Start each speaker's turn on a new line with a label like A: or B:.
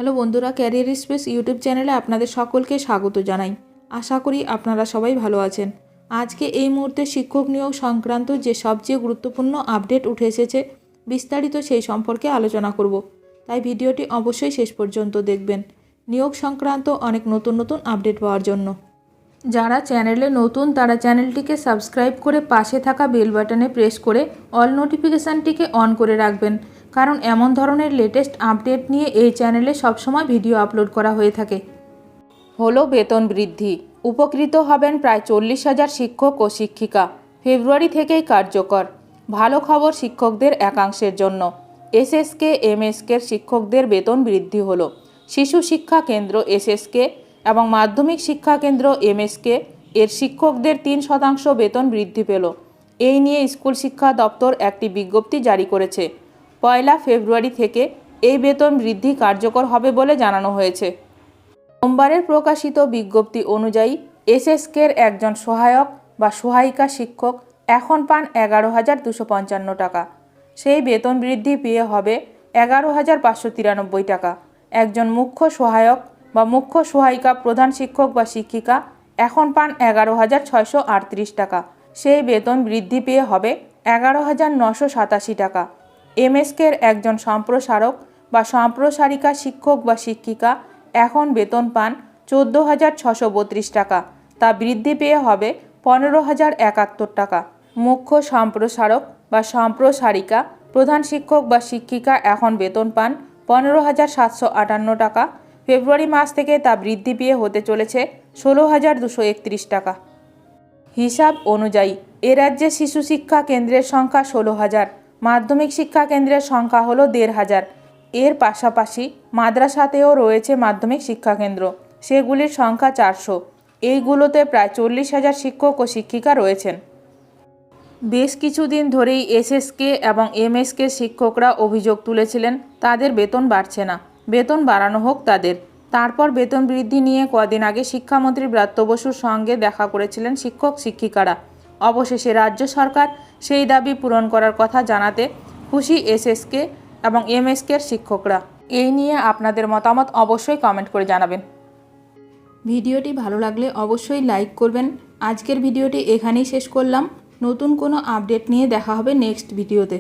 A: Hello বন্ধুরা, career space YouTube চ্যানেলে আপনাদের সকলকে স্বাগত জানাই। আশা করি আপনারা সবাই ভালো আছেন। আজকে এই মুহূর্তে শিক্ষক নিয়োগ সংক্রান্ত যে সবচেয়ে গুরুত্বপূর্ণ আপডেট উঠে এসেছে, বিস্তারিত সেই সম্পর্কে আলোচনা করব। তাই ভিডিওটি অবশ্যই শেষ পর্যন্ত দেখবেন নিয়োগ সংক্রান্ত অনেক নতুন নতুন আপডেট পাওয়ার জন্য। যারা চ্যানেলে নতুন তারা চ্যানেলটিকে সাবস্ক্রাইব করে পাশে থাকা বেল বাটনে প্রেস করে অল নোটিফিকেশানটিকে অন করে রাখবেন, কারণ এমন ধরনের লেটেস্ট আপডেট নিয়ে এই চ্যানেলে সবসময় ভিডিও আপলোড করা হয়ে থাকে। হলো বেতন বৃদ্ধি, উপকৃত হবেন প্রায় 40,000 শিক্ষক ও শিক্ষিকা। ফেব্রুয়ারি থেকেই কার্যকর। ভালো খবর শিক্ষকদের একাংশের জন্য। এসএসকে এমএসকের শিক্ষকদের বেতন বৃদ্ধি হলো। শিশু শিক্ষা কেন্দ্র এসএসকে এবং মাধ্যমিক শিক্ষা কেন্দ্র এমএসকে এর শিক্ষকদের 3% বেতন বৃদ্ধি পেল। এই নিয়ে স্কুল শিক্ষা দপ্তর একটি বিজ্ঞপ্তি জারি করেছে। 1 ফেব্রুয়ারি থেকে এই বেতন বৃদ্ধি কার্যকর হবে বলে জানানো হয়েছে। সোমবারের প্রকাশিত বিজ্ঞপ্তি অনুযায়ী এসএসকের একজন সহায়ক বা সহায়িকা শিক্ষক এখন পান 11,255 টাকা। সেই বেতন বৃদ্ধি পেয়ে হবে 11,593 টাকা। একজন মুখ্য সহায়ক বা মুখ্য সহায়িকা প্রধান শিক্ষক বা শিক্ষিকা এখন পান 11,638 টাকা। সেই বেতন বৃদ্ধি পেয়ে হবে 11,987 টাকা। এমএসকের একজন সম্প্রসারক বা সম্প্রসারিকা শিক্ষক বা শিক্ষিকা এখন বেতন পান 14,632 টাকা। তা বৃদ্ধি পেয়ে হবে 15,071 টাকা। মুখ্য সম্প্রসারক বা সম্প্রসারিকা প্রধান শিক্ষক বা শিক্ষিকা এখন বেতন পান 15,758 টাকা। ফেব্রুয়ারি মাস থেকে তা বৃদ্ধি পেয়ে হতে চলেছে 16,231 টাকা। হিসাব অনুযায়ী এ রাজ্যে শিশু শিক্ষা কেন্দ্রের সংখ্যা 16,000, মাধ্যমিক শিক্ষা কেন্দ্রের সংখ্যা হলো 1,500। এর পাশাপাশি মাদ্রাসাতেও রয়েছে মাধ্যমিক শিক্ষা কেন্দ্র, সেগুলির সংখ্যা 400। এইগুলোতে প্রায় 40,000 শিক্ষক ও শিক্ষিকা রয়েছেন। বেশ কিছুদিন ধরেই এসএসকে এবং এমএসকে শিক্ষকরা অভিযোগ তুলেছিলেন তাদের বেতন বাড়ছে না, বেতন বাড়ানো হোক তাদের। তারপর বেতন বৃদ্ধি নিয়ে কদিন আগে শিক্ষামন্ত্রী ব্রাত্য বসুর সঙ্গে দেখা করেছিলেন শিক্ষক শিক্ষিকারা। অবশেষে রাজ্য সরকার সেই দাবি পূরণ করার কথা জানাতে খুশি এসএসকে এবং এমএসকের শিক্ষকরা। এই নিয়ে আপনাদের মতামত অবশ্যই কমেন্ট করে জানাবেন। ভিডিওটি ভালো লাগলে অবশ্যই লাইক করবেন। আজকের ভিডিওটি এখানেই শেষ করলাম। নতুন কোনো আপডেট নিয়ে দেখা হবে নেক্সট ভিডিওতে।